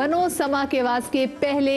बनो समा के आवाज के पहले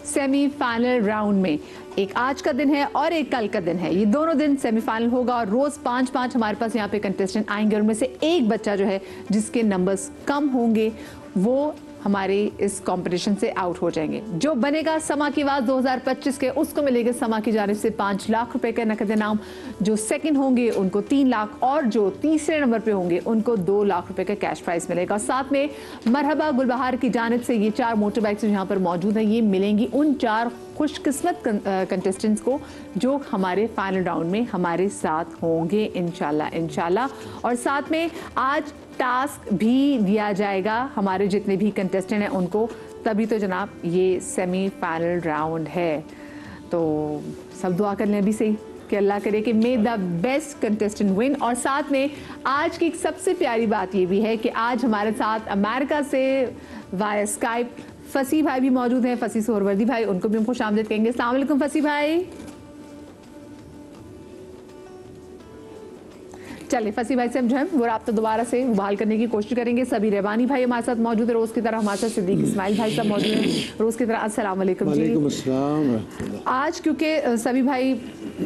सेमीफाइनल राउंड में। एक आज का दिन है और एक कल का दिन है, ये दोनों दिन सेमीफाइनल होगा और रोज 5-5 हमारे पास यहाँ पे कंटेस्टेंट आएंगे और उनमें से एक बच्चा जो है जिसके नंबर्स कम होंगे वो हमारे इस कंपटीशन से आउट हो जाएंगे। जो बनेगा समा की आवाज 2025 के, उसको मिलेगा समा की जानिब से 5 लाख रुपए का नकद इनाम। जो सेकंड होंगे उनको 3 लाख और जो तीसरे नंबर पे होंगे उनको 2 लाख रुपए का कैश प्राइज मिलेगा। साथ में मरहबा गुलबहार की जानिब से ये 4 मोटर बाइक्स यहाँ पर मौजूद हैं, ये मिलेंगी उन 4 खुशकिस्मत कंटेस्टेंट्स को जो हमारे फाइनल राउंड में हमारे साथ होंगे इंशाल्लाह। और साथ में आज टास्क भी दिया जाएगा हमारे जितने भी कंटेस्टेंट हैं उनको, तभी तो जनाब ये सेमीफाइनल राउंड है। तो सब दुआ कर लें अभी से ही कि अल्लाह करे कि मे द बेस्ट कंटेस्टेंट विन। और साथ में आज की सबसे प्यारी बात ये भी है कि आज हमारे साथ अमेरिका से वाया स्काइप फसी भाई भी मौजूद हैं, फसी सोहरवर्दी भाई, उनको भी हम खुशामदीद कहेंगे। अस्सलाम वालेकुम फसी भाई। चलिए फसी भाई से हम जो है वो राब्ता दोबारा से बहाल करने की कोशिश करेंगे। सभी रहबानी भाई हमारे साथ मौजूद है रोज की तरह, हमारे साथ सिद्दीक इस्माइल भाई सब मौजूद हैं रोज की तरह। अस्सलाम वालेकुम जी। आज क्योंकि सभी भाई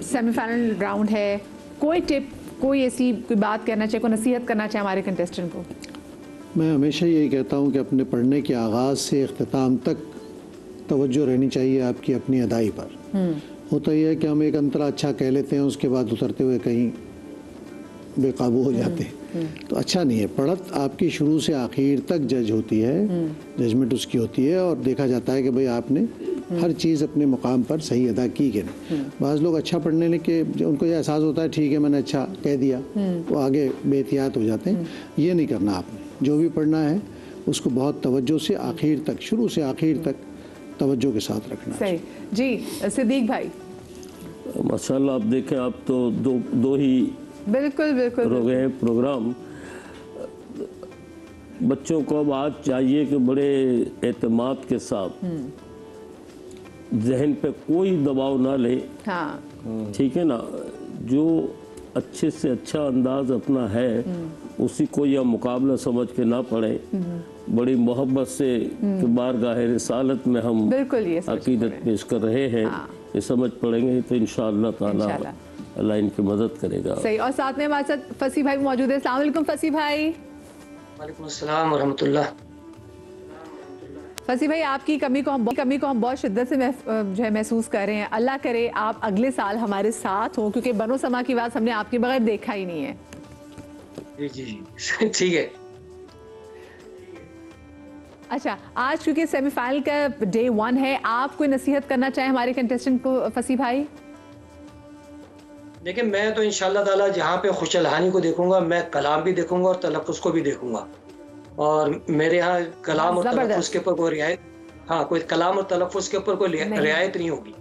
सेमीफाइनल राउंड है, कोई टिप, कोई ऐसी कोई बात कहना चाहिए, कोई नसीहत करना चाहिए हमारे कंटेस्टेंट को? मैं हमेशा यही कहता हूँ कि अपने पढ़ने के आगाज़ से इख्तिताम तक तवज्जो रहनी चाहिए आपकी अपनी अदाई पर। होता यह है कि हम एक अंतरा अच्छा कह लेते हैं, उसके बाद उतरते हुए कहीं बेकाबू हो जाते हैं, तो अच्छा नहीं है। पढ़त आपकी शुरू से आखिर तक जज होती है, जजमेंट उसकी होती है और देखा जाता है कि भाई आपने हर चीज़ अपने मुकाम पर सही अदा की कि नहीं। बाज़ लोग अच्छा पढ़ने लेके उनको यह एहसास होता है ठीक है मैंने अच्छा कह दिया, वो आगे बेहतियात हो जाते हैं। ये नहीं करना आपने, जो भी पढ़ना है उसको बहुत तवज्जो से आखिर तक, शुरू से आखिर तक तवज्जो के साथ रखना। सही जी। सिद्दीक भाई माशाल्लाह, आप देखें आप तो दो ही बिल्कुल हो गए प्रोग्राम। बच्चों को अब आज चाहिए कि बड़े एतमाद के साथ जहन पे कोई दबाव ना ले। हाँ ठीक है ना, जो अच्छे से अच्छा अंदाज अपना है उसी को यह मुकाबला समझ के ना पढ़े, बड़ी मोहब्बत से कि बारगाह रिसालत में हम अकीदत पेश कर रहे हैं, ये समझ पड़ेंगे तो इंशाअल्लाह ताला अल्लाह इनकी मदद करेगा। सही। और साथ में हमारे साथ फसी भाई मौजूद है। अस्सलाम वालेकुम फसी भाई। वालेकुम अस्सलाम व रहमतुल्लाह। फसी भाई आपकी कमी को हम बहुत शिद्दत से जो है महसूस कर रहे हैं। अल्लाह करे आप अगले साल हमारे साथ हो, क्योंकि बनो समा की आवाज़ हमने आपके बगैर देखा ही नहीं है। जी ठीक है। अच्छा, आज क्योंकि सेमीफाइनल का डे 1 है, आप कोई नसीहत करना चाहें हमारे कंटेस्टेंट को फसी भाई? देखिए मैं तो इंशाअल्लाह ताला जहाँ पे खुशलहानी को देखूंगा, मैं कलाम भी देखूंगा और तलफ़ुज़ को भी देखूंगा। और मेरे यहाँ कलाम और तलफ़ुज़ के ऊपर कोई रियायत, हाँ कोई कलाम और तलफ़ुज़ के ऊपर कोई रियायत नहीं होगी।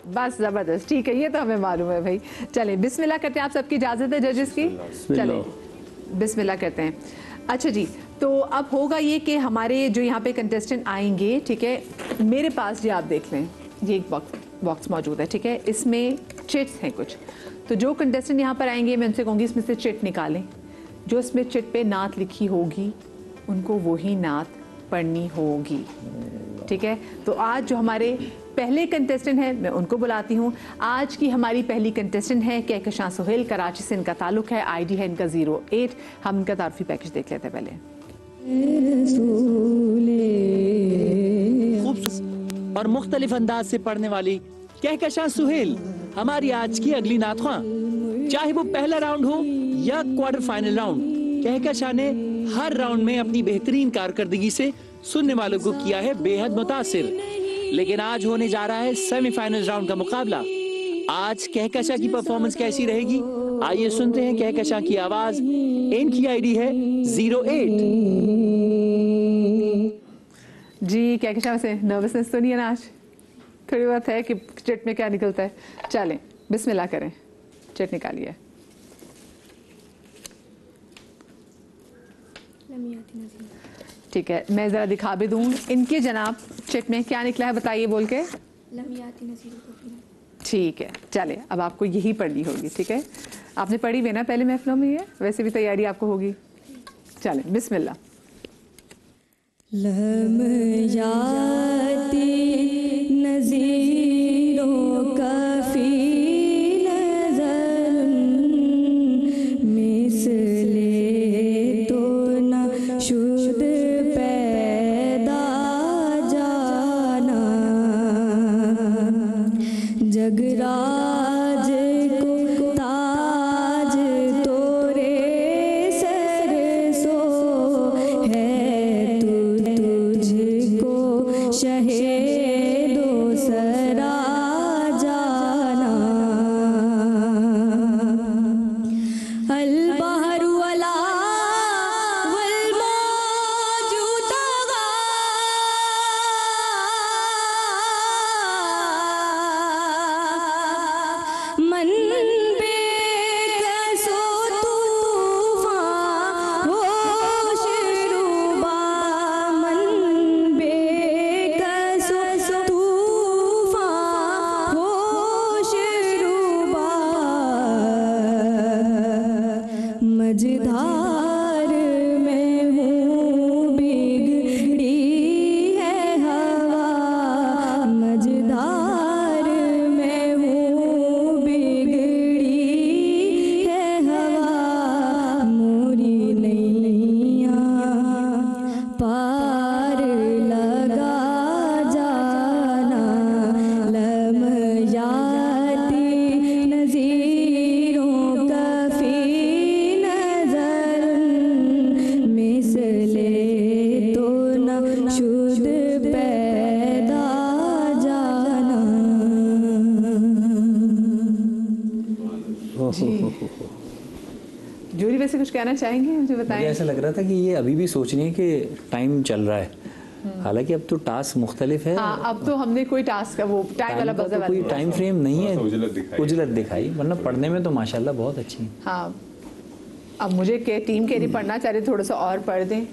बस जबरदस्त, ठीक है, ये तो हमें मालूम है भाई। चले बिस्मिल्लाह करते हैं, आप सबकी इजाजत है जजेस की? चले बिस्मिल्लाह करते हैं। अच्छा जी, तो अब होगा ये कि हमारे जो यहाँ पे कंटेस्टेंट आएंगे, ठीक है, मेरे पास ये आप देख लें, ये एक बॉक्स मौजूद है, ठीक है, इसमें चिट्स हैं कुछ। तो जो कंटेस्टेंट यहाँ पर आएंगे मैं उनसे कहूँगी इसमें से चिट निकालें। जो इसमें चिट पे नात लिखी होगी उनको वही नात पढ़नी होगी, ठीक है। तो आज जो हमारे पहले कंटेस्टेंट हैं मैं उनको बुलाती हूँ। आज की हमारी पहली कंटेस्टेंट है कहकशां सुहेल, कराची से इनका ताल्लुक है, आईडी है इनका 08। हम इनका तारफी पैकेज देख लेते हैं पहले। और मुख्तलिफ अंदाज से पढ़ने वाली कहकशां सुहेल हमारी आज की अगली नात ख्वां। चाहे वो पहला राउंड हो या क्वार्टर फाइनल राउंड, कहकशां ने हर राउंड में अपनी बेहतरीन कारकर्दगी से सुनने वालों को किया है बेहद मुतासिर। लेकिन आज होने जा रहा है सेमीफाइनल राउंड का मुकाबला। आज कहकशां की परफॉर्मेंस कैसी रहेगी, आइए सुनते हैं कहकशां की आवाज। इनकी आईडी है 08। जी कहकशां से नर्वसनेस तो नहीं है ना आज? थोड़ी बहुत है कि चिट में क्या निकलता है। चलें बिस्मिल्लाह करें, चिट निकालिए। ठीक है, मैं ज़रा दिखा भी दूँ इनके जनाब चिट में क्या निकला है, बताइए बोल के। ठीक है, चले अब आपको यही पढ़नी होगी, ठीक है। आपने पढ़ी भी ना पहले महफिलों में, ये वैसे भी तैयारी आपको होगी। चलें बिस्मिल्लाह। लमयाती नज़ीरों कफ़ी नज़र मिसले तो न शुद पैदा जाना जगराज को ताज तोरे सर सो है तुझको शहे दो सरा जाना अल बहरु अला वल मौजू तगा मन बेकसो तूफान होश रूबा मन बेकसो तूफान होश रूबा मझधार में हूँ बिगड़ी है हवा मझधार में हूँ बिगड़ी है हवा मोरी नैया पार लगा जाना लमयाती नज़ीरों कफ़ी नज़र मिसले तो न शुद पैदा जाना जूरी वैसे कुछ कहना चाहेंगे, मुझे मुझे बताएं। ऐसा लग रहा था कि ये अभी भी सोच रही है कि टाइम चल रहा है, हालांकि अब तो टास्क मुख्तलिफ है। हाँ, अब तो हमने कोई टास्क का वो टाइम वाला का बजर तो कोई वाला टाइम फ्रेम नहीं है, उजलत दिखाई वरना पढ़ने में तो माशाल्लाह बहुत अच्छी है। हाँ, अब मुझे के टीम के लिए पढ़ना चाह रहे, थोड़ा सा और पढ़ दें,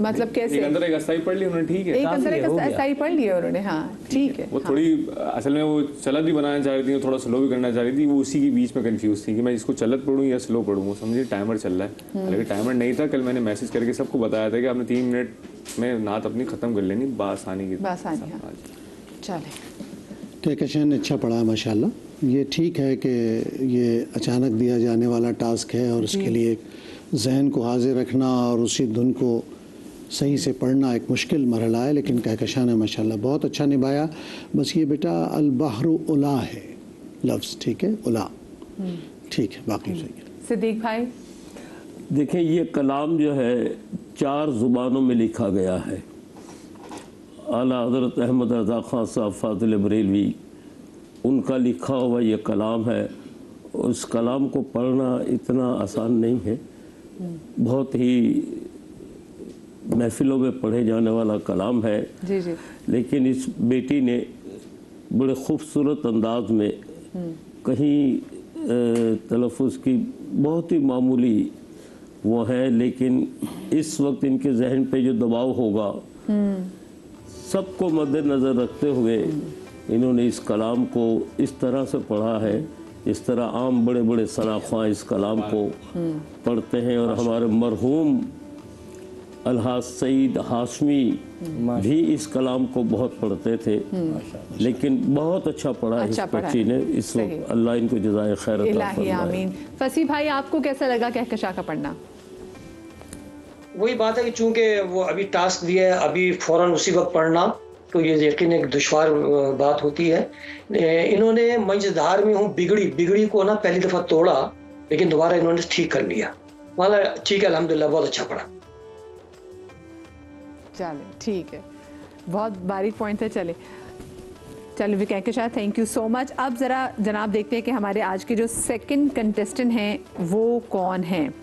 मतलब कैसे एक अंदर एक अस्थाई पढ़ ली उन्होंने, ठीक है। एक अंदर एक हो गया। अस्थाई पढ़ लिया उन्होंने। हाँ ठीक है। वो थोड़ी असल में वो चलत भी बनाना चाह रही थी, थोड़ा स्लो भी करना चाह रही थी, वो उसी के बीच में कंफ्यूज थी कि मैं इसको चलत पढ़ूं या स्लो पढ़ूं। वो समझिए टाइमर चल रहा है, हालांकि टाइमर नहीं था। कल मैंने मैसेज करके सबको बताया था कि आपने 3 मिनट में नात अपनी ख़त्म कर लेनी बासानी की। बासानी, हाँ। चले, कहकशां ने अच्छा पढ़ा माशाल्लाह। ये ठीक है कि ये अचानक दिया जाने वाला टास्क है और उसके लिए जहन को हाजिर रखना और उसी धुन को सही से पढ़ना एक मुश्किल मरहला है, लेकिन कहकशां ने माशाल्लाह बहुत अच्छा निभाया। बस ये बेटा अल बहरु उला है लफ्ज़, ठीक है, उला, ठीक है, बाकी सही है। सिद्दीक भाई, देखें ये कलाम जो है 4 ज़ुबानों में लिखा गया है। आला हज़रत अहमद रज़ा ख़ान साहब फ़ाज़िल बरेलवी उनका लिखा हुआ ये कलाम है। उस कलाम को पढ़ना इतना आसान नहीं है, बहुत ही महफिलों में पढ़े जाने वाला कलाम है। जी जी, लेकिन इस बेटी ने बड़े खूबसूरत अंदाज में कहीं तलफ़ुज़ की बहुत ही मामूली वो है, लेकिन इस वक्त इनके जहन पे जो दबाव होगा सबको मद्देनज़र रखते हुए इन्होंने इस कलाम को इस तरह से पढ़ा है इस तरह आम बड़े बड़े सनाख्वां इस कलाम को पढ़ते हैं। और हमारे मरहूम अलहाज सईद हाशमी भी इस कलाम को बहुत पढ़ते थे, लेकिन बहुत अच्छा पढ़ा इस बच्ची ने इस वक्त। अल्लाह इनको जज़ाए खैर अता फरमाए। आमीन। फसी भाई, आपको कैसा लगा कहकशां का पढ़ना? वही बात है कि चूंकि वो अभी टास्क दिया है, अभी फौरन उसी वक्त पढ़ना तो ये यकीन एक दुश्वार बात होती है। इन्होंने मंझधार में हूँ बिगड़ी को ना पहली दफ़ा तोड़ा, लेकिन दोबारा इन्होंने ठीक कर लिया। वाला ठीक है, अल्हम्दुलिल्लाह बहुत अच्छा पढ़ा। चले ठीक है, बहुत बारीक पॉइंट है। चले Kahkashan, thank you so much. अब ज़रा जनाब देखते हैं कि हमारे आज के जो सेकंड कंटेस्टेंट हैं वो कौन हैं।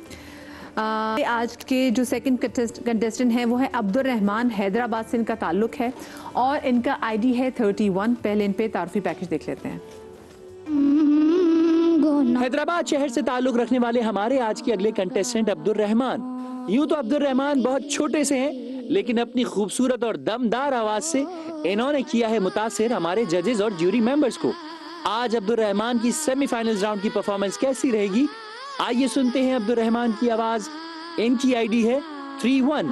आज के जो सेकंड कंटेस्टेंट हैं वो है अब्दुल रहमान, हैदराबाद से इनका ताल्लुक है और इनका आईडी है 31। पहले इन पे तारफी पैकेज देख लेते हैं। हैदराबाद शहर से ताल्लुक रखने वाले हमारे आज के अगले कंटेस्टेंट अब्दुल रहमान। यूं तो अब्दुल रहमान बहुत छोटे से हैं, लेकिन अपनी खूबसूरत और दमदार आवाज से इन्होंने किया है मुतासिर हमारे जजेस और ज्यूरी मेंबर्स को। आज अब्दुल रहमान की सेमीफाइनल्स राउंड की परफॉर्मेंस कैसी रहेगी, आइए सुनते हैं अब्दुल रहमान की आवाज। इनकी आईडी है 31।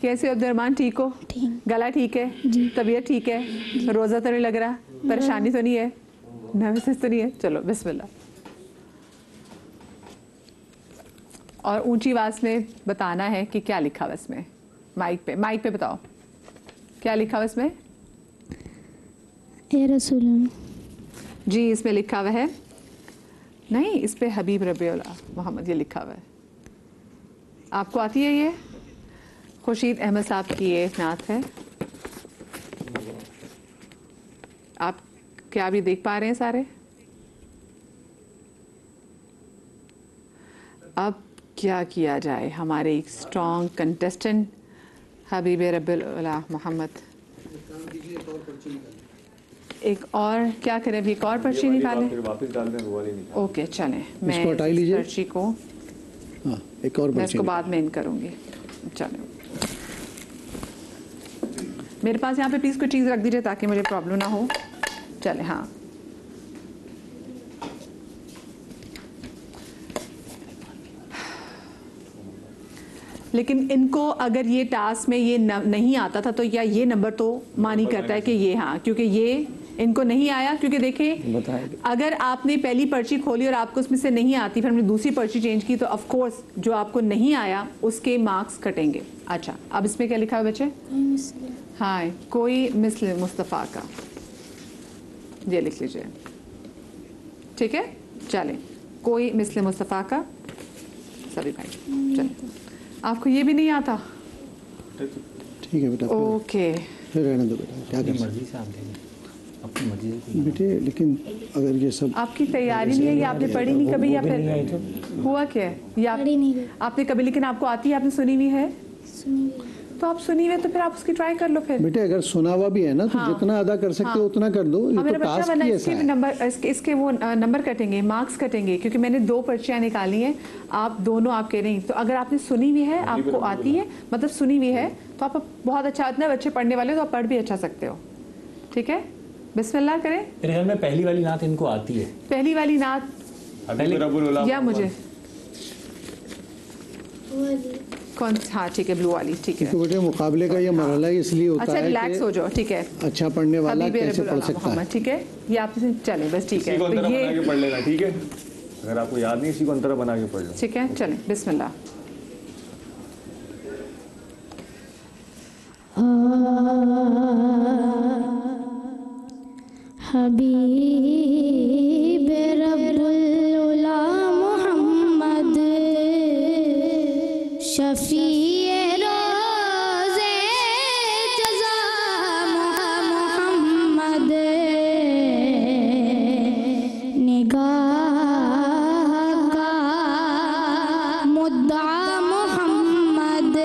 कैसे हो अब्दुर्रहमान, ठीक हो? ठीक। गला ठीक है? तबीयत ठीक है? रोज़ा तो नहीं लग रहा? परेशानी तो नहीं है? नर्वसनेस तो नहीं है? चलो बिस्मिल्लाह। और ऊंची आवाज़ में बताना है कि क्या लिखा हुआ इसमें। माइक पे बताओ क्या लिखा हुआ इसमें। या रसूल जी इसमें लिखा हुआ है, नहीं इस पे हबीब रबीउल मोहम्मद ये लिखा हुआ है। आपको आती है ये? खुर्शीद अहमद साहब की ये नात है। आप क्या भी देख पा रहे हैं सारे? अब क्या किया जाए? हमारे एक स्ट्रॉन्ग कंटेस्टेंट हबीब रबीउल मोहम्मद, एक और क्या करें? अभी एक और पर्ची निकालें? वापस डाल दें, वो वाली निकाल। ओके चलें, मैं इसको हटा लीजिए। पर्ची को हाँ, एक और मैं पर्ची इसको बाद में इन करूँगी। चलें, मेरे पास यहाँ पे प्लीज़ कोई चीज़ रख दीजिए ताकि मुझे प्रॉब्लम ना हो। चलें, हाँ लेकिन इनको अगर ये टास्क में ये नहीं आता था तो या ये नंबर तो मानी करता है कि ये, हाँ क्योंकि ये इनको नहीं आया। क्योंकि देखें अगर आपने पहली पर्ची खोली और आपको उसमें से नहीं आती, फिर हमने दूसरी पर्ची चेंज की, तो ऑफ कोर्स जो आपको नहीं आया उसके मार्क्स कटेंगे। अच्छा अब इसमें क्या लिखा है बच्चे? हाँ, कोई मिसल मुस्तफ़ा का, ये लिख लीजिए। ठीक है, चलें, कोई मिसल मुस्तफ़ा का। सभी भाई चलें, आपको ये भी नहीं आता? ठीक है बेटा, ओके फिर रहने दो बेटा, क्या कर मर्जी से आप ले लें, अपनी मर्जी से। बेटे लेकिन अगर ये सब आपकी तैयारी नहीं है, ये आपने पढ़ी नहीं कभी, या फिर हुआ क्या है? या पढ़ी नहीं गई। आपने कभी, लेकिन आपको आती है, आपने सुनी हुई है? तो आप सुनी हुई है तो फिर आप उसकी ट्राई कर लो फिर। बेटे अगर सुना हुआ भी है ना तो हाँ। जितना अदा कर सकते हो उतना कर दो। ये मेरा तो बच्चा टास्क बना, ही इसके ऐसा भी है। नंबर, इसके वो नंबर कटेंगे, मार्क्स कटेंगे, क्योंकि मैंने 2 पर्चियाँ निकाली हैं। आप दोनों आप कह रही हैं, तो अगर आपने सुनी हुई है, आपको आती है, मतलब सुनी हुई है, तो आप बहुत अच्छा, इतने बच्चे पढ़ने वाले हो तो आप पढ़ भी अच्छा सकते हो। ठीक है, बिस्मिल्लाह करें। मेरे ख्याल में पहली वाली नात इनको आती है। पहली वाली नात या मुझे कौन? हाँ ठीक है, ब्लू वाली, ठीक है। तो बेटे मुकाबले का ये मरहला ही इसलिए होता अच्छा है रिलैक्स हो जाओ, ठीक है। अच्छा पढ़ने वाला हबीब कैसे रब्बुल पढ़ सकता है। मोहम्मद, ठीक है, ये आप चलें बस, ठीक है। इसी को तो अंतरा बना ये के पढ़ लेना, ठीक है? अगर आपको याद नहीं, इसी को अंतरा बना के पढ़ लो। ठीक है, चलें बिस्मिल्लाह। हबीब रब्बुल मोहम्मद शफीए रोज़े जज़ा मोहम्मद निगाह का मुद्दा मोहम्मद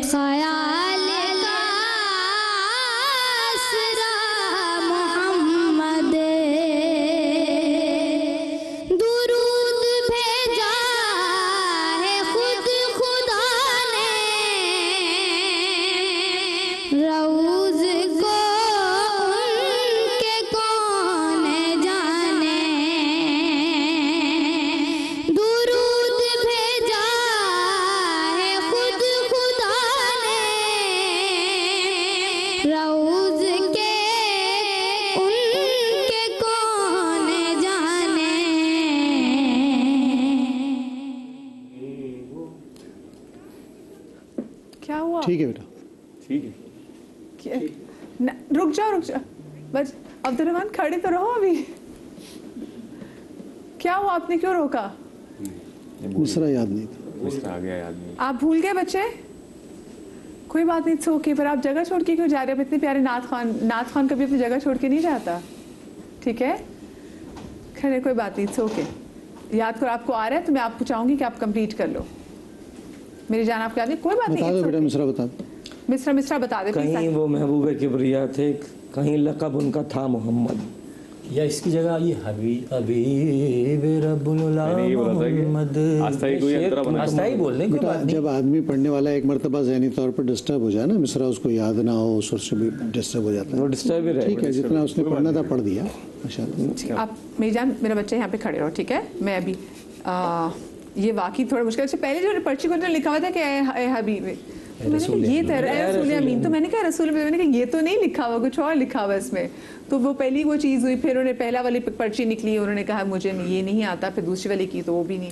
ख़याल का आसरा मोहम्मद दुरूद भेजा है खुद खुदा ने रऊज़ को उनके कौन जाने दुरूद भेजा है खुद खुदा ने रऊज़ के उनके कौन जाने क्या हुआ? ठीक है बेटा, ठीक है, रुक जाओ बस, अब्दुर्रहमान खड़े तो रहो अभी। क्या हुआ, आपने क्यों रोका? दूसरा याद नहीं था। मिस्टर आ गया, याद नहीं। आप भूल गए बच्चे? कोई बात नहीं, सो के, पर आप जगह छोड़ के क्यों जा रहे हो? इतने प्यारे नात खान कभी अपनी जगह छोड़ के नहीं जाता। ठीक है, खड़े, कोई बात नहीं, सो के याद करो। आपको आ रहा है तो मैं आपको चाहूंगी कि आप कंप्लीट कर लो। मेरी जान आपको याद नहीं, कोई बात बता नहीं, दो it's बेटा, okay। मिसरा बता दो। मिस्रा बता दे please। कहीं वो महबूब किबरिया थे, कहीं लक़ब उनका था मोहम्मद। या इसकी जगह ये हबीब रब्बुल मैंने ये बोला था कि मोहम्मद। आस्था कोई अंतरा बना। आस्था ही बोल दें, कोई बेटा बात नहीं। जब आदमी पढ़ने वाला एक मरतबा ज़हनी तौर पर डिस्टर्ब हो जाए ना, मिसरा उसको याद ना हो, उस से भी डिस्टर्ब हो जाता वो है। डिस्टर्ब ही रहे। ठीक है, जितना उसने पढ़ना था पढ़ दिया माशाल्लाह। आप मेरी जान, मेरा बच्चा यहाँ पे खड़े रहो, ठीक है? मैं अभी ये वाकई थोड़ा मुश्किल। अच्छा, पहले जो पर्ची को लिखा हुआ था कि ए हबीब, मैंने कहा ये तो रसूल अमीन, तो मैंने कहा रसूल, मैंने कहा ये तो नहीं लिखा हुआ, कुछ और लिखा हुआ इसमें। तो वो पहली वो चीज़ हुई, फिर उन्होंने पहला वाली पर्ची निकली, उन्होंने कहा मुझे ये नहीं आता, फिर दूसरी वाली की तो वो भी नहीं।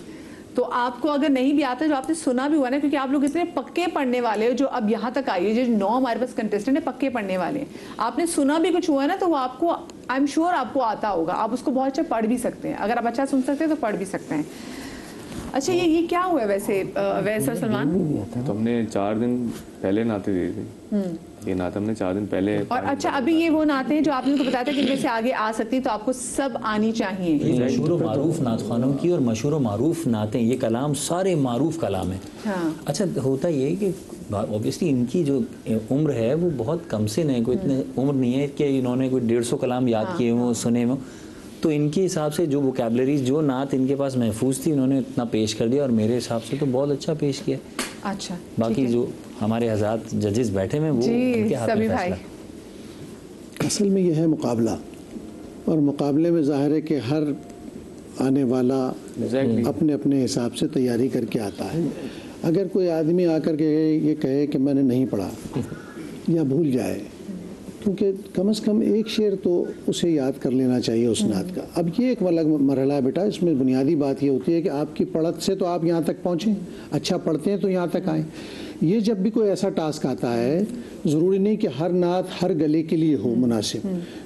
तो आपको अगर नहीं भी आता, जो आपने सुना भी हुआ ना, क्योंकि आप लोग इतने पक्के पढ़ने वाले हो जो अब यहाँ तक आई है, जो 9 हमारे पास कंटेस्टेंट है पक्के पढ़ने वाले हैं, आपने सुना भी कुछ हुआ ना, तो वो आपको आई एम श्योर आपको आता होगा, आप उसको बहुत अच्छा पढ़ भी सकते हैं। अगर आप अच्छा सुन सकते हैं तो पढ़ भी सकते हैं। अच्छा, ये क्या हुआ है वैसे सलमान? तो हमने 4 दिन पहले नाते दिए थे, ये नाते हमने 4 दिन पहले। और अच्छा, अभी ये वो नाते हैं जो आपने उनको बताया था कि इनमें से आगे आ सकती, तो आपको सब आनी चाहिए। ये मशहूर मारूफ नात खानों की और मशहूर मारूफ नाते, ये कलाम सारे मारूफ कलाम है। हाँ। अच्छा, होता ये है कि ऑब्वियसली इनकी जो उम्र है वो बहुत कम से नहीं, कोई इतने उम्र नहीं है कि इन्होंने कोई 150 कलाम याद किए हों, सुने हों। तो इनके हिसाब से जो वोकैबलरीज, जो नात इनके पास महफूज थी, उन्होंने इतना पेश कर दिया और मेरे हिसाब से तो बहुत अच्छा पेश किया। अच्छा, बाकी जो हमारे हज़रात जजेस बैठे हैं वो उनके हाथ में फैसला। असल में यह है मुकाबला, और मुकाबले में ज़ाहिर है कि हर आने वाला अपने अपने हिसाब से तैयारी करके आता है। अगर कोई आदमी आकर के ये कहे कि मैंने नहीं पढ़ा या भूल जाए, क्योंकि कम से कम एक शेर तो उसे याद कर लेना चाहिए उस नात का। अब ये एक अलग मरहला है बेटा, इसमें बुनियादी बात ये होती है कि आपकी पढ़त से तो आप यहाँ तक पहुँचें, अच्छा पढ़ते हैं तो यहाँ तक आएँ। ये जब भी कोई ऐसा टास्क आता है, ज़रूरी नहीं कि हर नात हर गले के लिए हो मुनासिब,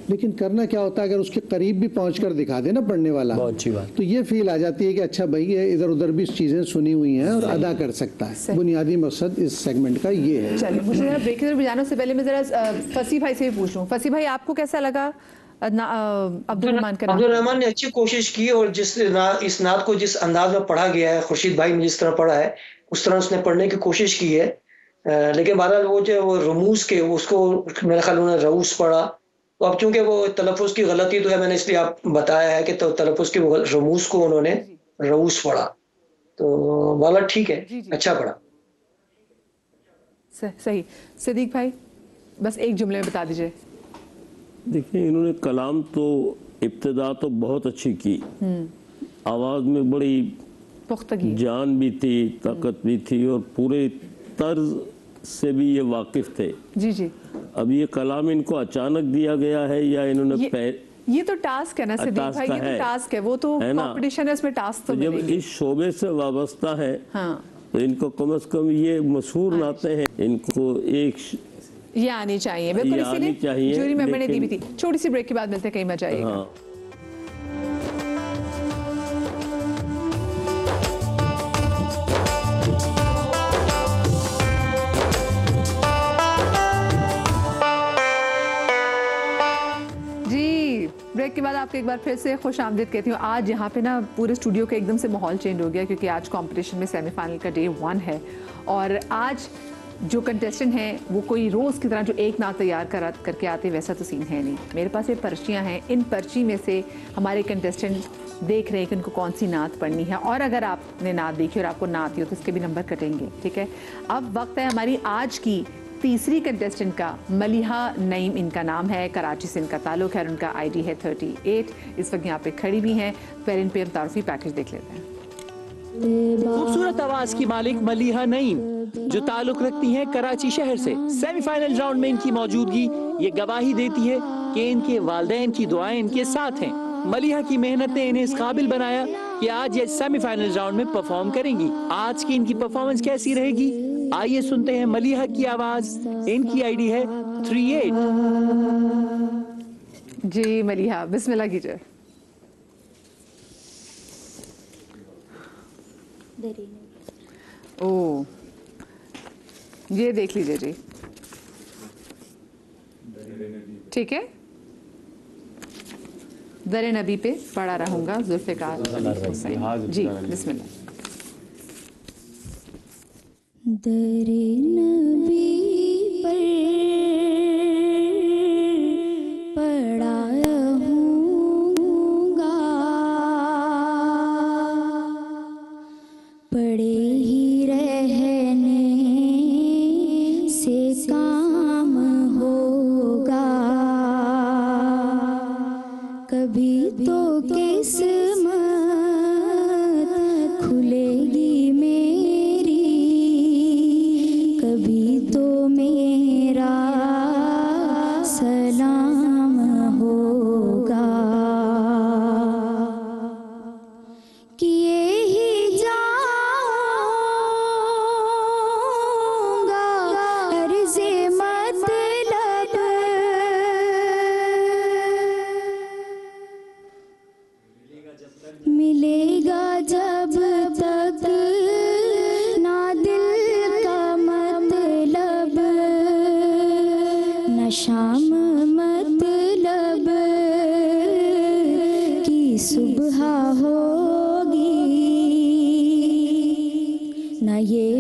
लेकिन करना क्या होता है, अगर उसके करीब भी पहुँच कर दिखा दे ना पढ़ने वाला, बहुत अच्छी बात, तो ये फील आ जाती है कि अच्छा भाई ये इधर उधर भी चीज़ें सुनी हुई हैं और अदा कर सकता है। बुनियादी मकसद इस सेगमेंट का ये है। चलिए, मुझे जरा ब्रेक की तरफ जाने से पहले मैं जरा फसी भाई से भी पूछ लूँ। फसी भाई, आपको कैसा लगा अब्दुल रहमान ने अच्छी कोशिश की, और इस नात को जिस अंदाज में पढ़ा गया है, खुर्शीद भाई ने जिस तरह पढ़ा है उस तरह उसने पढ़ने की कोशिश की है। लेकिन बहरहाल वो जो वो रमूज के, उसको मेरे ख्याल उन्होंने रऊस पढ़ा, तो अब चूंकि वो तलफ़ुज़ की गलती तो है, मैंने इसलिए आप बताया है कि तो तलफ़ुज़ के रमूज को उन्होंने रऊस पढ़ा, तो वाला ठीक है, अच्छा पढ़ा। सही। सिद्दीक भाई, बस एक जुमले में बता दीजिए। देखिए, इन्होंने कलाम तो इब्तिदा तो बहुत अच्छी की, आवाज़ में बड़ी पुख्तगी, जान भी थी, ताकत भी थी, और पूरे तर्ज से भी ये वाकिफ थे। जी जी। अब ये कलाम इनको अचानक दिया गया है या इन्होंने ये तो टास्क है ना सिद्दीक भाई, ये तो टास्क है, वो तो कंपटीशन है, इसमें टास्क तो जब इस शोबे से वाबस्ता है, हाँ, तो इनको कम से कम ये मशहूर नाते हैं, इनको एक ये आनी चाहिए, बिल्कुल, इसीलिए जूरी मेंबर ने दी भी थी। छोटी सी ब्रेक के बाद मिलते हैं, कहीं मत जाइएगा। हाँ। ब्रेक के बाद आपको एक बार फिर से खुश आमदीद कहती हूँ। आज यहाँ पे ना पूरे स्टूडियो का एकदम से माहौल चेंज हो गया, क्योंकि आज कंपटीशन में सेमीफाइनल का डे 1 है, और आज जो कंटेस्टेंट हैं वो कोई रोज़ की तरह जो एक नात तैयार करके आते वैसा तो सीन है नहीं। मेरे पास ये पर्चियाँ हैं, इन पर्ची में से हमारे कंटेस्टेंट देख रहे हैं कि उनको कौन सी नात पढ़नी है, और अगर आपने नात देखी और आपको ना आती हो तो इसके भी नंबर कटेंगे, ठीक है। अब वक्त है हमारी आज की तीसरी कंटेस्टेंट का। मलिहा नईम इनका नाम है, कराची से इनका ताल्लुक है, उनका आईडी है 38। इस वक्त यहाँ पे खड़ी भी हैं, पहले इन पे हम तारुफी पैकेज देख लेते हैं। खूबसूरत आवाज की मालिक मलिहा नईम, जो ताल्लुक रखती हैं कराची शहर से, सेमीफाइनल राउंड में इनकी मौजूदगी ये गवाही देती है कि इनके वालिदैन की दुआएं इनके साथ हैं। मलिहा की मेहनत ने इन्हें इस काबिल बनाया कि आज ये सेमीफाइनल राउंड में परफॉर्म करेंगी। आज की इनकी परफॉर्मेंस कैसी रहेगी, आइए सुनते हैं मलिहा की आवाज। इनकी आईडी है 38। जी मलिहा, बिस्मिल्लाह कीजिए। ओ, ये देख लीजिए जी, ठीक है। दरे नबी पे पढ़ा रहूंगा, जुल्फ़िकार जी, बिस्मिल्लाह। दरे नबी पर पढ़ा रहूंगा, पढ़े ही रहने से काम होगा, कभी तो किस्मत खुलेगी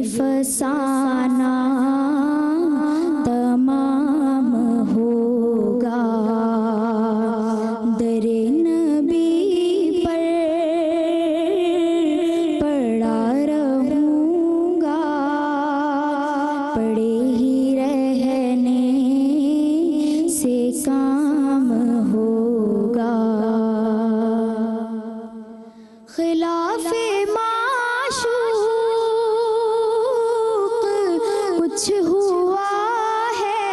फसाना तमाम होगा, दरे नबी पर पड़ा रहूँगा, पड़े ही रहने से काम होगा। खिलाफे माशूक कुछ हुआ है,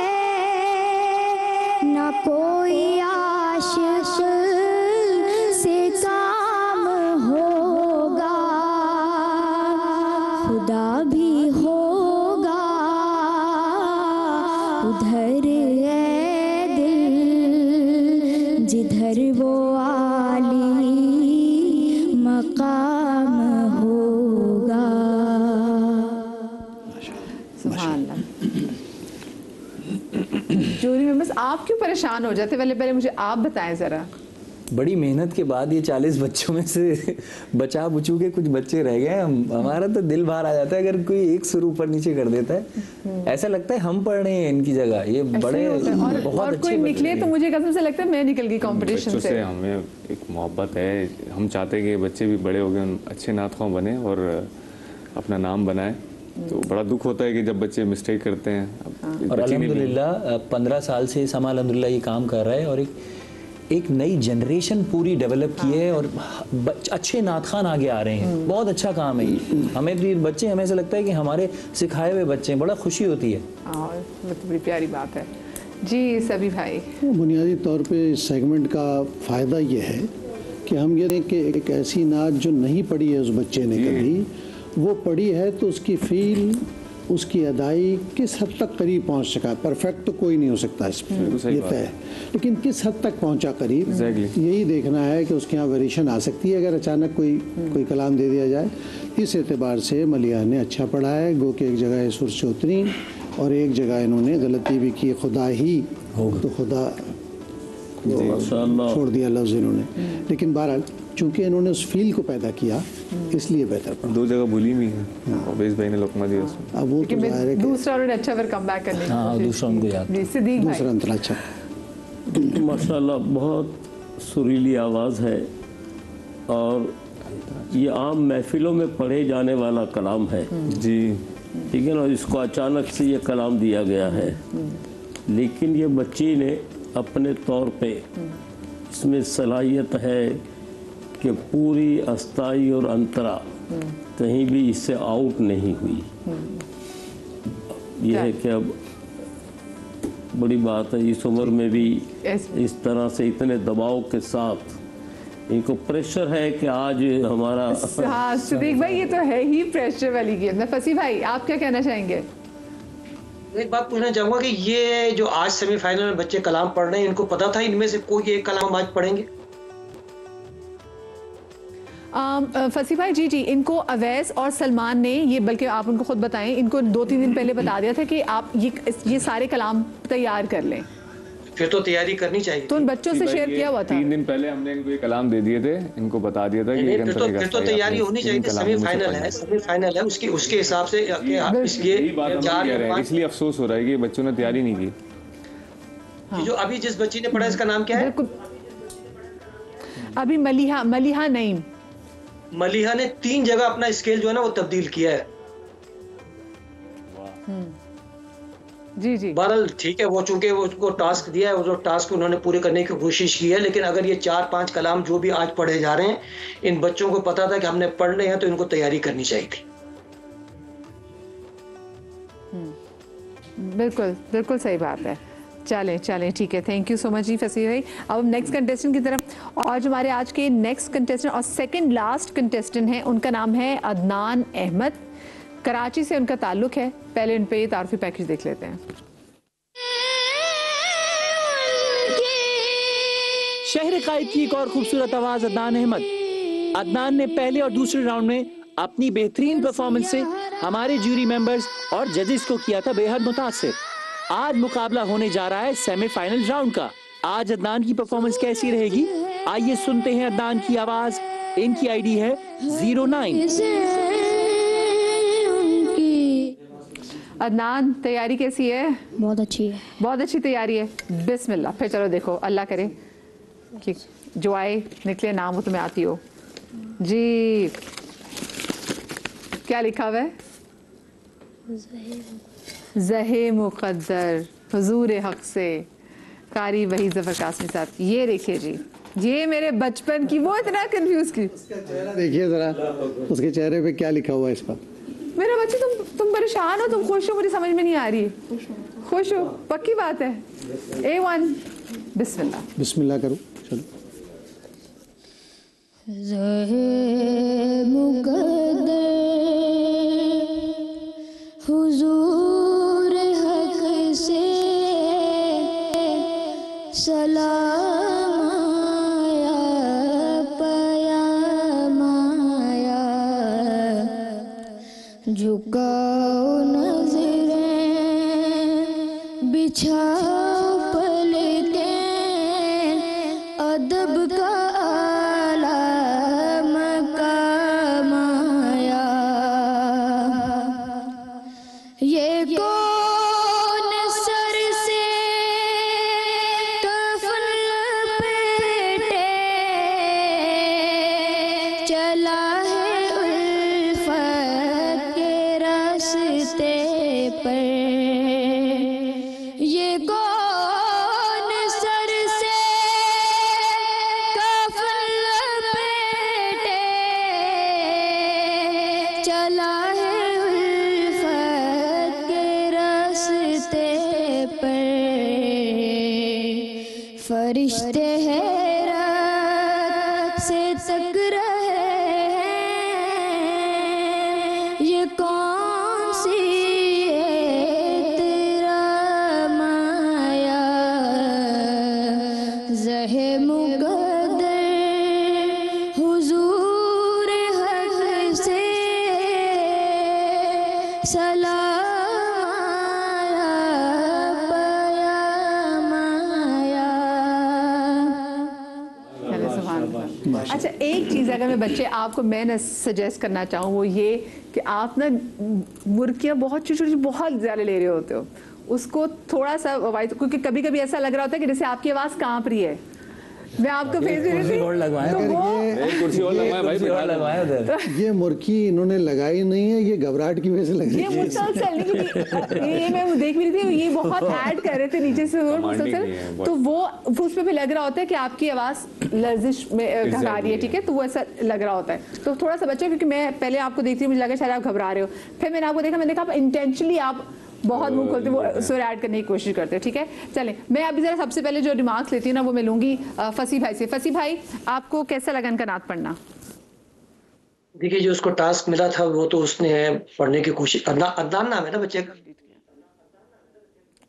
ना कोई आशिक से काम होगा, खुदा भी होगा उधर है दिल जिधर वो आली मकाम होगा। सुभान अल्लाह। जूरी में बस आप क्यों परेशान हो जाते? पहले मुझे आप बताएं जरा। बड़ी मेहनत के बाद ये 40 बच्चों में से बचा बुचू के कुछ बच्चे रह गए। हमारा तो दिल बाहर आ जाता है अगर कोई एक सुर ऊपर नीचे कर देता है। ऐसा लगता है हम पढ़ रहे हैं इनकी जगह। ये बड़े बहुत और कोई निकले तो मुझे कसम से लगता है मैं निकल गई कंपटीशन से। हमें एक मोहब्बत है, हम चाहते हैं कि बच्चे भी बड़े हो गए अच्छे नात ख्वां बने और अपना नाम बनाए। तो बड़ा दुख होता है कि जब बच्चे मिस्टेक करते हैं। और अल्हम्दुलिल्लाह 15 साल से समा अल्हम्दुलिल्लाह ये काम कर रहा है और एक नई जनरेशन पूरी डेवलप की है और अच्छे नात खान आगे आ रहे हैं। बहुत अच्छा काम है ये। हमें तो ये बच्चे, हमें ऐसा लगता है कि हमारे सिखाए हुए बच्चे हैं, बड़ा खुशी होती है। और तो बड़ी प्यारी बात है जी। सभी भाई, बुनियादी तौर पे इस सेगमेंट का फ़ायदा ये है कि हम ये देखें कि एक ऐसी नात जो नहीं पढ़ी है उस बच्चे ने कभी, वो पढ़ी है तो उसकी फील, उसकी अदाई किस हद तक करीब पहुंच सका। परफेक्ट तो कोई नहीं हो सकता इसमें, ये तय है, लेकिन किस हद तक पहुंचा करीब, यही देखना है कि उसके यहाँ वेरिएशन आ सकती है अगर अचानक कोई कलाम दे दिया जाए। इस एतबार से मलिया ने अच्छा पढ़ा है। गो के एक जगह सुर से उतरी और एक जगह इन्होंने गलती भी की, खुदा ही तो खुदा छोड़ दिया लफ्ज़ इन्होंने। लेकिन बहरहाल चूंकि इन्होंने उस फील को पैदा किया इसलिए बेहतर पड़ा। 2 जगह भूली भी है ओवैस भाई ने लोकमा दिया उसमें। अब वो तो जाहिर है कि दूसरा उन्होंने अच्छा फिर कम बैक करने की हाँ, कोशिश दूसरा उनको याद। जी, सिद्दीक भाई। दूसरा अंतरा अच्छा माशाल्लाह बहुत सुरीली आवाज़ है और ये आम महफिलों में पढ़े जाने वाला कलाम है जी, ठीक है ना। इसको अचानक से ये कलाम दिया गया है, लेकिन ये बच्ची ने अपने तौर पे इसमें सलाहियत है कि पूरी अस्ताई और अंतरा कहीं भी इससे आउट नहीं हुई। यह है कि अब बड़ी बात है इस उम्र में भी इस तरह से इतने दबाव के साथ इनको प्रेशर है कि आज हमारा। हाँ सिद्दीक भाई, ये तो है ही प्रेशर वाली गेम। फसी भाई, आप क्या कहना चाहेंगे? एक बात पूछना चाहूंगा कि ये जो आज सेमीफाइनल में बच्चे कलाम पढ़ रहे हैं, इनको पता था इनमें से कोई एक कलाम आज पढ़ेंगे? फसी भाई जी, इनको अवैस और सलमान ने ये, बल्कि आप उनको खुद बताएं, इनको 2-3 दिन पहले बता दिया था कि आप ये सारे कलाम तैयार कर लें। फिर तो तैयारी करनी चाहिए। तो उन बच्चों से शेयर किया हुआ था। 3 दिन पहले हमने इनको ये कलाम दे दिए थे, इनको बता दिया था कि फिर तो तैयारी होनी चाहिए। सेमीफाइनल है उसके हिसाब से इसलिए अफसोस हो रहा है कि बच्चों ने तैयारी नहीं की। जो अभी जिस बच्ची ने पढ़ा, इसका नाम क्या है? अभी मलिहा नईम। मलिहा ने 3 जगह अपना स्केल जो है ना वो तब्दील किया है। जी। बहरहाल ठीक है, वो चूंकि वो उसको टास्क दिया है, वो टास्क उन्होंने पूरे करने की कोशिश की है। लेकिन अगर ये 4-5 कलाम जो भी आज पढ़े जा रहे हैं, इन बच्चों को पता था कि हमने पढ़ने हैं तो इनको तैयारी करनी चाहिए थी। बिल्कुल सही बात है। चलें ठीक है, थैंक यू सो मच जी फसी भाई। अब हम नेक्स्ट कंटेस्टेंट की तरफ, और जो हमारे आज के नेक्स्ट कंटेस्टेंट और सेकंड लास्ट कंटेस्टेंट हैं, उनका नाम है अदनान अहमद। कराची से उनका ताल्लुक है। पहले उन पे ये तारुफी पैकेज देख लेते हैं। शहर कायद की एक और खूबसूरत आवाज अदनान अहमद। अदनान ने पहले और दूसरे राउंड में अपनी बेहतरीन परफॉर्मेंस से हमारे जूरी मेंबर्स और जजेस को किया था बेहद मुतासिर। आज मुकाबला होने जा रहा है सेमीफाइनल राउंड का। आज अदनान की परफॉर्मेंस कैसी रहेगी, आइए सुनते हैं अदनान की आवाज। इनकी आईडी है 09। अदनान, तैयारी कैसी है? बहुत अच्छी है। बहुत अच्छी तैयारी है। बिस्मिल्लाह। फिर चलो देखो, अल्लाह करे कि जो आए निकले नाम वो तुम्हें आती हो। जी, क्या लिखा हुआ है? ज़हे मुक़द्दर हुजूर हक से, कारी वही ज़फ़र कासमी साहब। ये देखिए जी, ये मेरे बचपन की, वो इतना कंफ्यूज की। देखिए ज़रा उसके चेहरे पे क्या लिखा हुआ है इस पर। मेरे बच्चे, तुम परेशान हो, तुम खुश हो? मुझे समझ में नहीं आ रही है। खुश हो? पक्की बात है। A1 बिस्मिल्लाह। बिस्मिल्लाह करो, चलो। ज़हे मुक़द्दर हुजूर हक से सलाम आया, पयाम आया, झुकाओ नज़रें, बिछाओ पलकें, अदब का आला मकाम आया। ये कौन सर से कफन लपेटे, चला है उल्फत के रास्ते पर। ये कौन सर से कफन लपेटे, चला है उल्फत के रास्ते पर। फरिश्ते हैरत से तक रहे हैं, ये कौन सी तेरा माया। ज़हे मुक़द्दर हुजूर हक से सलाम आया, पयाम आया। चलो, सुभान अल्लाह। अच्छा, एक चीज़ अगर मैं बच्चे आपको मैं ना सजेस्ट करना चाहूँ वो ये कि आप ना मुर्गियाँ बहुत छोटी छोटी बहुत ज़्यादा ले रहे होते हो, उसको थोड़ा सा अवॉइड, क्योंकि कभी कभी ऐसा लग रहा होता है कि जैसे आपकी आवाज़ कांप रही है। मैं आपको भेज रही थी और लगवाया, तो वो एक कुर्सी और लगवाया भाई, कुर्सी और लगवाया उधर। ये मुर्गी इन्होंने लगाई नहीं है, ये घबराहट की वजह से लग ये रही है। मुसलसल नहीं, क्योंकि ये मैं देख भी रही थी, ये बहुत ऐड कर रहे थे नीचे से और Commanding मुसलसल, नहीं है, बहुत। तो वो उसमें भी लग रहा होता है कि आपकी आवाज़ लर्जिश में घबरा रही है, ठीक है, तो वो ऐसा लग रहा होता है। तो थोड़ा सा बच्चों, क्योंकि मैं पहले आपको देखती थी, मुझे लगा शायद आप घबरा रहे हो, फिर मैंने आपको देखा, मैंने देखा आप इंटेंशनली आप बहुत मुंह खोलते वो सुर ऐड करने की कोशिश करते हो, ठीक है। चलें, मैं अभी जरा सबसे पहले जो रिमार्क्स लेती हूँ ना वो मैं लूँगी फसी भाई से। फसी भाई, आपको कैसा लगा इनका नात पढ़ना? देखिए, जो उसको टास्क मिला था वो तो उसने पढ़ने की कोशिश, अदनान नाम है ना बच्चे का?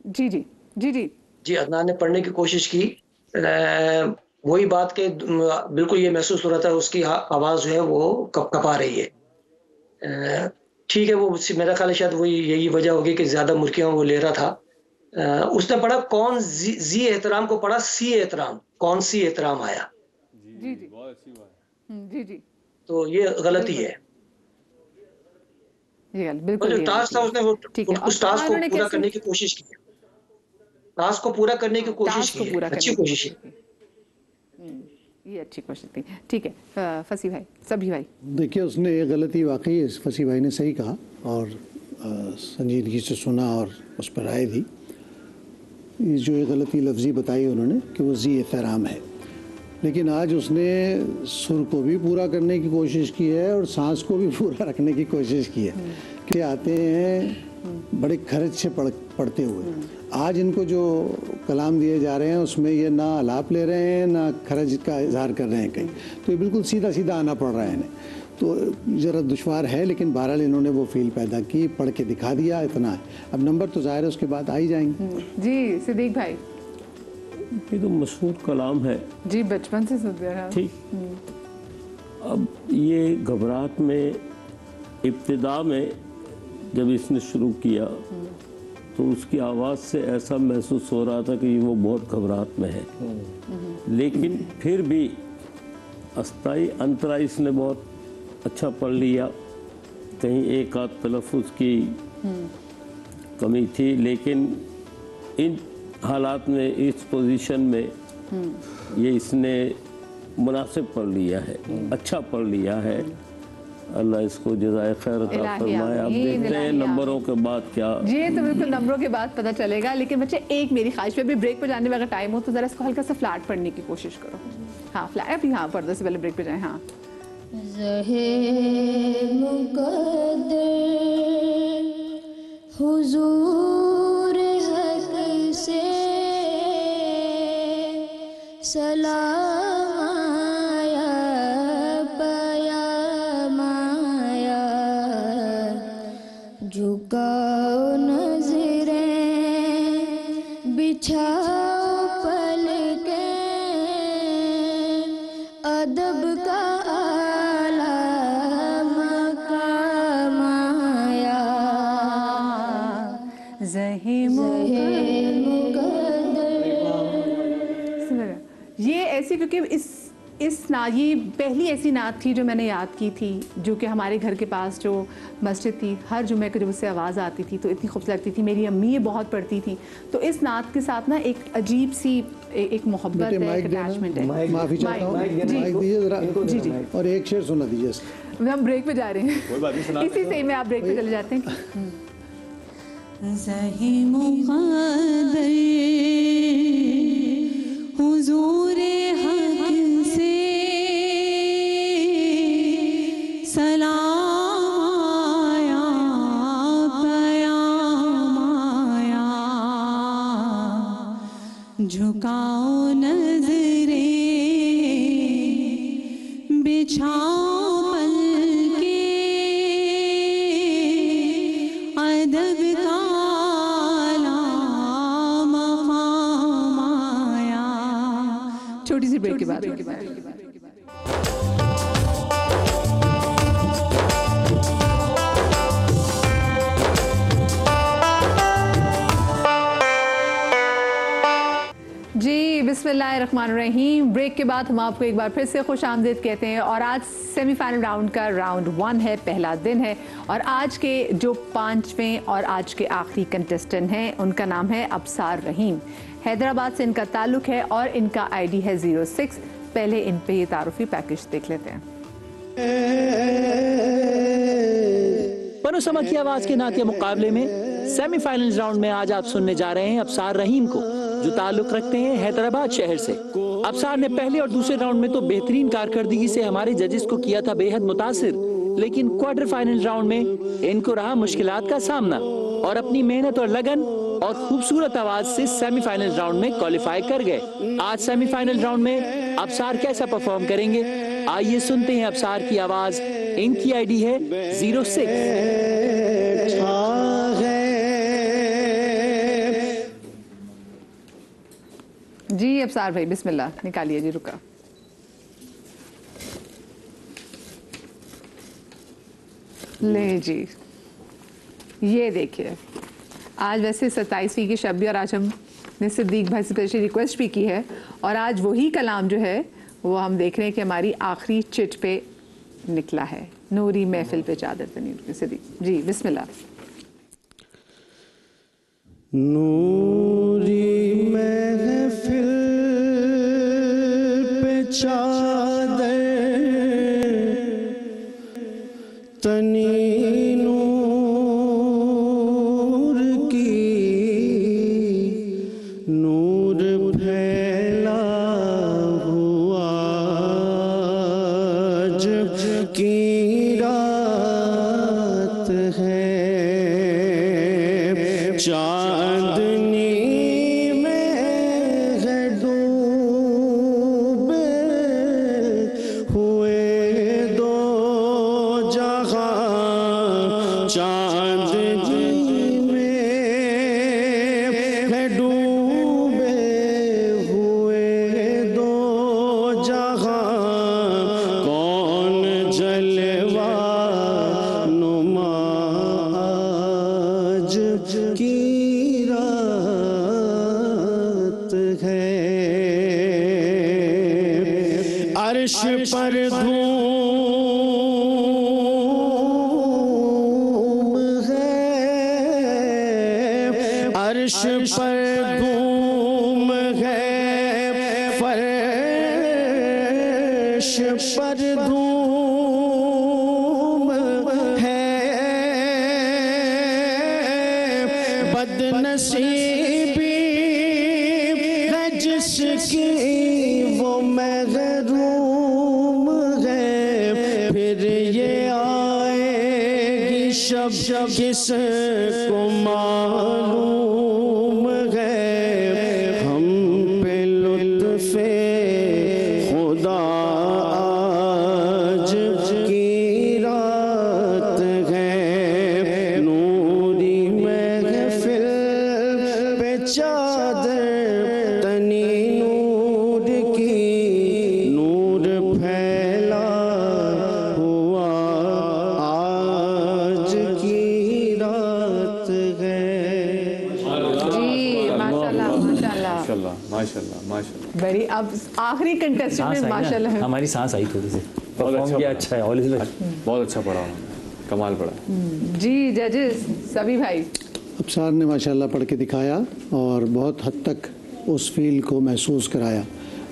जी जी जी जी जी, अदनान ने पढ़ने की कोशिश की। वही बात के बिल्कुल ये महसूस हो रहा था उसकी आवाज़ जो है वो कपा रही है। ठीक है, वो मेरा ख्याल है शायद वही यही वजह होगी कि ज़्यादा मुर्गियाँ वो ले रहा था। उसने पढ़ा कौन जी एहतराम को पढ़ा सी एहतराम, कौन सी एहतराम आया। जी जी, बहुत अच्छी बात है। जी जी, तो ये गलती है। ये और बिल्कुल जो ये टास्क था गलती है। उसने ठीक है, उस टास्क को उन्होंने पूरा कैसे- करने की कोशिश की है। टास्क को पूरा करने की कोशिश टास्क को की है, पूरा अच्छी करने की कोशिश है। ये अच्छी कोशिश थी, ठीक है। फसी भाई, सभी भाई, देखिए, उसने ये गलती वाकई इस फसी भाई ने सही कहा और संजीदगी से सुना और उस पर राय दी। ये जो ये गलती लफ्ज़ी बताई उन्होंने कि वो जी एहतराम है, लेकिन आज उसने सुर को भी पूरा करने की कोशिश की है और सांस को भी पूरा रखने की कोशिश की है कि आते हैं बड़े खर्च से पढ़ते हुए। आज इनको जो कलाम दिए जा रहे हैं उसमें ये ना आलाप ले रहे हैं ना खर्च का इजहार कर रहे हैं कहीं, तो ये बिल्कुल सीधा सीधा आना पड़ रहा है इन्हें। तो ज़रा दुश्वार है, लेकिन बहरहाल इन्होंने वो फील पैदा की, पढ़ के दिखा दिया, इतना है। अब नंबर तो ज़ाहिर है उसके बाद आ ही जाएंगे। जी सिद्दीक भाई। ये तो मशहूर कलाम है, जी बचपन से सुनते हैं। ठीक। अब ये घबराहट में इब्तिदा में जब इसने शुरू किया तो उसकी आवाज़ से ऐसा महसूस हो रहा था कि वो बहुत घबराहट में है, लेकिन फिर भी अस्थाई अंतरा इसने बहुत अच्छा पढ़ लिया। कहीं एक आध तलफ़ुज़ की कमी थी, लेकिन इन हालात में, इस पोजीशन में ये इसने मुनासिब पढ़ लिया है, अच्छा पढ़ लिया है। अल्लाह इसको जज़ाए खैर अता फरमाए। अब देखते हैं नंबरों के बाद क्या। ये तो बिल्कुल नंबरों के बाद पता चलेगा। लेकिन बच्चे, एक मेरी ख्वाहिश पे भी ब्रेक पर जाने में अगर टाइम हो तो ज़रा इसको हल्का सा फ्लैट पढ़ने की कोशिश करो। हाँ फ्लैट, अभी हाँ पर्दे से पहले ब्रेक पे जाएं। हाँ हुजूर हक से सलाम आया, पयाम आया, झुकाओ नजरें, बिछाओ पलकें, अदब का आला मकाम आया, ये ऐसी, क्योंकि इस नात, ये पहली ऐसी नात थी जो मैंने याद की थी, जो कि हमारे घर के पास जो मस्जिद थी, हर जुमे को जब उससे आवाज़ आती थी तो इतनी खूबसूरत लगती थी। मेरी अम्मी ये बहुत पढ़ती थी। तो इस नात के साथ ना एक अजीब सी एक मोहब्बत है, एक अटैचमेंट है। माफ़ी चाहता हूँ, माइक दीजिए ज़रा। जी जी, और एक शेर सुना दीजिए। हम ब्रेक पे जा रहे हैं, इसी से में आप ब्रेक पे चले जाते हैं। हुजूर हक से सलाम आया, पयाम आया, झुकाओ नजरें, बिछाओ पलकें, अदब का छोटी सी ब्रेक के बाद। जी बिस्मिल्लाहिर्रहमानिर्रहीम। ब्रेक के बाद हम आपको एक बार फिर से खुश आमदीद कहते हैं। और आज सेमीफाइनल राउंड का राउंड 1 है, पहला दिन है। और आज के जो 5वें और आज के आखिरी कंटेस्टेंट हैं, उनका नाम है अबसार रहीम। हैदराबाद से इनका ताल्लुक है और इनका आईडी है 06। पहले इन पे ये तारुफी पैकेज देख लेते हैं। पनोसमा की आवाज के नाते मुकाबले में सेमीफाइनल राउंड में आज आप सुनने जा रहे हैं अबसार रहीम को, जो ताल्लुक रखते हैं हैदराबाद शहर से। अबसार ने पहले और दूसरे राउंड में तो बेहतरीन कारकर्दगी से हमारे जजेस को किया था बेहद मुतासिर, लेकिन क्वार्टर फाइनल राउंड में इनको रहा मुश्किलात का सामना और अपनी मेहनत और लगन और खूबसूरत आवाज से सेमीफाइनल राउंड में क्वालिफाई कर गए। आज सेमीफाइनल राउंड में अबसार कैसा परफॉर्म करेंगे, आइए सुनते हैं अबसार की आवाज। इनकी आईडी है 06। जी अबसार भाई बिस्मिल्लाह, निकालिए जी, रुका। ले जी, ये देखिए, आज वैसे 27वीं की शब भी, और आज हमने सिद्दीक भाई से स्पेशली रिक्वेस्ट भी की है। और आज वही कलाम जो है वो हम देख रहे हैं कि हमारी आखिरी चिट पे निकला है। नूरी महफिल पे चादर तनी सिद्दीक जी, बिस्मिल्लाह। नूरी महफिल पे चादर तनी नूर की, नूर फैला हुआ जब की रात है, चांदनी में है डूबे हुए दो जहां, चांदनी में है डूबे हुए दो जहां, कौन जलवा नुमाज की रात है, अर्श पर धूम है, अर्श पर धूम है, फर्श पर धूम है, बदनसीबी है जिसकी वो महरूम है। फिर ये आएगी शब किसको मालूम है, हम पे लुत्फ़े खुदा आज की रात है। नूरी महफिल पे चादर तनी नूर की, नूर फैला हुआ आज की रात है। जी माशाल्लाह माशाल्लाह माशाल्लाह माशाल्लाह। वेरी। अब आखिरी कंटेस्टेंट सांस में आई ना, माशाल्लाह है। हमारी सांस आई थोड़ी सी, बहुत परफॉर्म किया, अच्छा है, ऑल इज वेल। बहुत अच्छा पढ़ा उन्होंने, कमाल पढ़ा। जी जजेस सभी भाई। अबसार ने माशाल्लाह पढ़ के दिखाया और बहुत हद तक उस फील को महसूस कराया,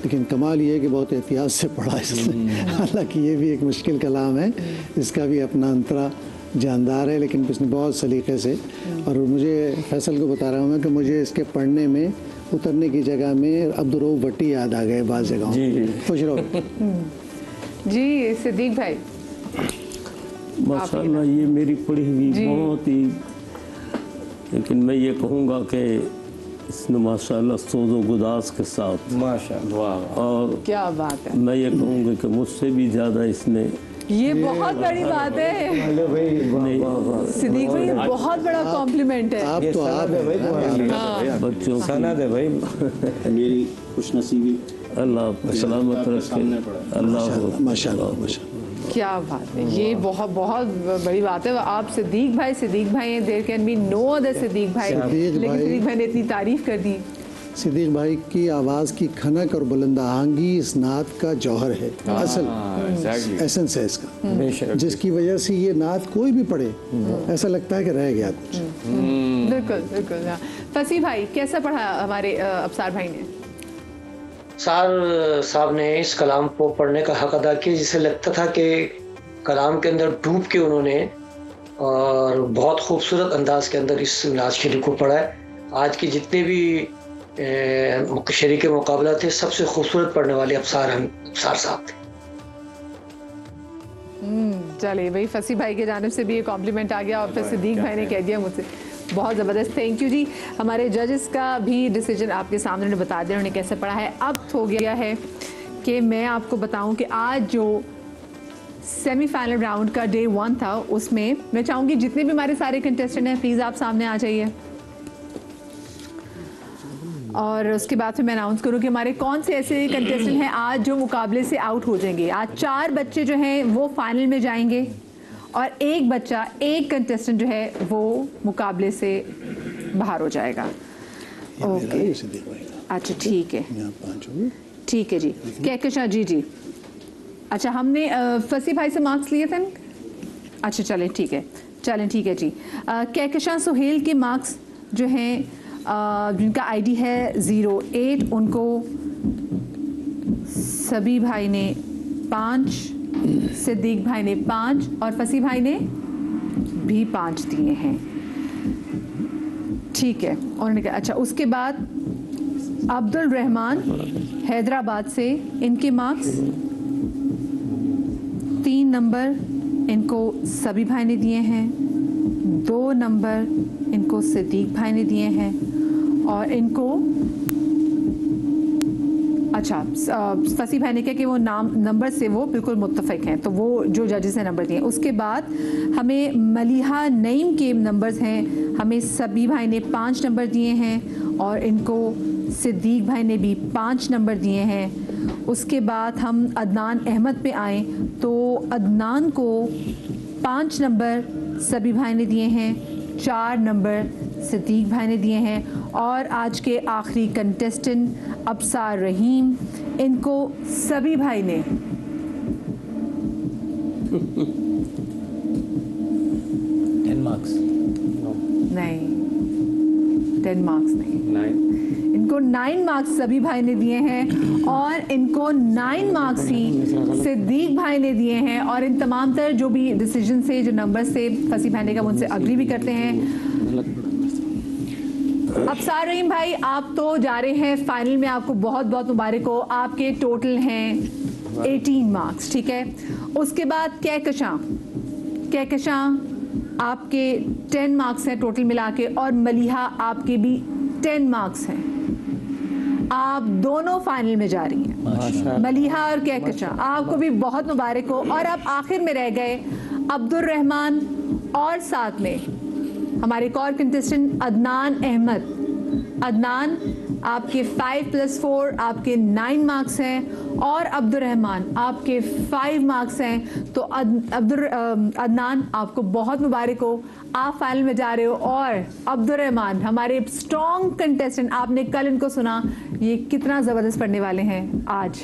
लेकिन कमाल ये है कि बहुत एहतियात से पढ़ा इसने। हालांकि ये भी एक मुश्किल कलाम है, इसका भी अपना अंतरा जानदार है, लेकिन इसने बहुत सलीके से। और मुझे फैसल को बता रहा हूँ मैं कि मुझे इसके पढ़ने में उतरने की जगह में अब्दुर्रऊफ भट्टी याद आ गए बाज़ जगहों। खुश रहो। जी सिद्दीक भाई। माशाल्लाह ये मेरी पढ़ी हुई बहुत ही, लेकिन मैं ये कहूँगा कि इसने माशाल्लाह सोज़ो गुदास के साथ माशाल्लाह, और क्या बात है, मैं ये कहूँगा कि मुझसे भी ज़्यादा इसने ये बहुत बड़ी बात है सिद्दीक भाई, ये बहुत बड़ा कॉम्प्लीमेंट है। आप तो आप है भाई, बच्चों की सनद है भाई। मेरी खुशनसीबी अल्लाह सलामत रखे, अल्लाह माशाल्लाह माशाल्लाह। क्या बात है, ये बहुत बहुत बड़ी बात है। आप सिद्दीक भाई हैं, there can be no other Siddique भाई, लेकिन सिद्दीक भाई ने इतनी तारीफ कर दी। सिद्दीक भाई की आवाज़ की खनक और बुलंद आहंगी इस नात का जौहर है, असल एसेंस है इसका, जिसकी वजह से ये नात कोई भी पढ़े ऐसा लगता है कि रह गया कुछ। बिल्कुल बिल्कुल। फसी भाई कैसा पढ़ा हमारे अबसार भाई ने? साहब ने इस कलाम को पढ़ने का हक अदा किया, जिसे लगता था कि कलाम के अंदर डूब के उन्होंने और बहुत खूबसूरत अंदाज के अंदर इस नात शरीफ को पढ़ा है। आज के जितने भी शरीक मुकाबला थे, सबसे खूबसूरत पढ़ने वाले अबसार साहब थे। चलिए भाई, फसी भाई के जानिब से भी ये कॉम्प्लीमेंट आ गया और फिर सिद्दीक भाई ने कह दिया मुझसे, बहुत ज़बरदस्त, थैंक यू जी। हमारे जजेस का भी डिसीजन आपके सामने ने बता दिया उन्होंने कैसे पढ़ा है। अब हो गया है कि मैं आपको बताऊं कि आज जो सेमीफाइनल राउंड का डे 1 था, उसमें मैं चाहूँगी जितने भी हमारे सारे कंटेस्टेंट हैं प्लीज़ आप सामने आ जाइए, और उसके बाद फिर मैं अनाउंस करूँ कि हमारे कौन से ऐसे कंटेस्टेंट हैं आज जो मुकाबले से आउट हो जाएंगे। आज 4 बच्चे जो हैं वो फाइनल में जाएंगे और एक बच्चा, एक कंटेस्टेंट जो है वो मुकाबले से बाहर हो जाएगा। ओके अच्छा ठीक है, ठीक है जी। कहकशां जी जी, अच्छा हमने फसी भाई से मार्क्स लिए थे, अच्छा चलें ठीक है, चलें ठीक है जी। कहकशां सुहेल के मार्क्स जो हैं जिनका आईडी है 08, उनको सभी भाई ने 5, सिद्दीक भाई ने 5 और फसी भाई ने भी 5 दिए हैं, ठीक है। उन्होंने कहा अच्छा, उसके बाद अब्दुल रहमान हैदराबाद से, इनके मार्क्स 3 नंबर इनको सभी भाई ने दिए हैं, 2 नंबर इनको सिद्दीक भाई ने दिए हैं और इनको अच्छा फसी भाई ने कहा कि वो नंबर से वो बिल्कुल मुत्तफिक हैं, तो वो जो जजेस ने नंबर दिए। उसके बाद हमें मलिहा नईम के नंबर्स हैं, हमें सभी भाई ने 5 नंबर दिए हैं और इनको सिद्दीक भाई ने भी 5 नंबर दिए हैं। उसके बाद हम अदनान अहमद पे आए तो अदनान को 5 नंबर सभी भाई ने दिए हैं, 4 नंबर सिद्दीक भाई ने दिए हैं और आज के आखिरी कंटेस्टेंट अबसार रहीम, इनको सभी भाई ने 10 मार्क्स नहीं 10 मार्क्स नहीं, 9 इनको 9 मार्क्स सभी भाई ने दिए हैं और इनको 9 मार्क्स ही सिद्दीक भाई ने दिए हैं। और इन तमाम तर जो भी डिसीजन से, जो नंबर से फसी बहने का उनसे अग्री भी करते हैं। अफसार रहीम भाई, आप तो जा रहे हैं फाइनल में, आपको बहुत बहुत मुबारक हो। आपके टोटल हैं 18 मार्क्स, ठीक है। उसके बाद कहकशां आपके 10 मार्क्स हैं टोटल मिला के, और मलिहा आपके भी 10 मार्क्स हैं। आप दोनों फाइनल में जा रही हैं, मलिहा और कहकशां, आपको भी बहुत मुबारक हो। और अब आखिर में रह गए अब्दुल रहमान और साथ में हमारे एक और कंटेस्टेंट अदनान अहमद। अदनान, आपके 5+4 आपके 9 मार्क्स हैं और अब्दुल रहमान आपके 5 मार्क्स हैं। तो अदनान, आपको बहुत मुबारक हो, आप फाइनल में जा रहे हो। और अब्दुल रहमान, हमारे स्ट्रॉन्ग कंटेस्टेंट, आपने कल इनको सुना, ये कितना ज़बरदस्त पढ़ने वाले हैं, आज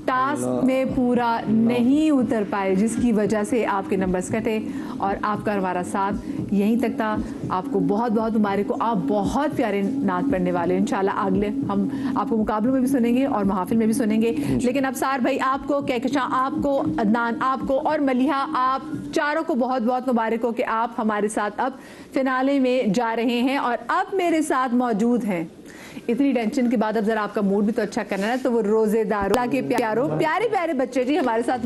टास्क में पूरा नहीं उतर पाए जिसकी वजह से आपके नंबर्स कटे और आपका हमारा साथ यहीं तक था। आपको बहुत बहुत मुबारक हो, आप बहुत प्यारे नात पढ़ने वाले। इंशाल्लाह अगले हम आपको मुकाबलों में भी सुनेंगे और महफिल में भी सुनेंगे। लेकिन अफसार भाई आपको, कहकशां आपको, अदनान आपको और मलिहा, आप चारों को बहुत बहुत मुबारक हो कि आप हमारे साथ अब फिनाले में जा रहे हैं और अब मेरे साथ मौजूद हैं। इतनी टेंशन के बाद अब जरा आपका मूड भी तो अच्छा करना है, तो वो रोजेदार के प्यारे प्यारे बच्चे जी हमारे साथ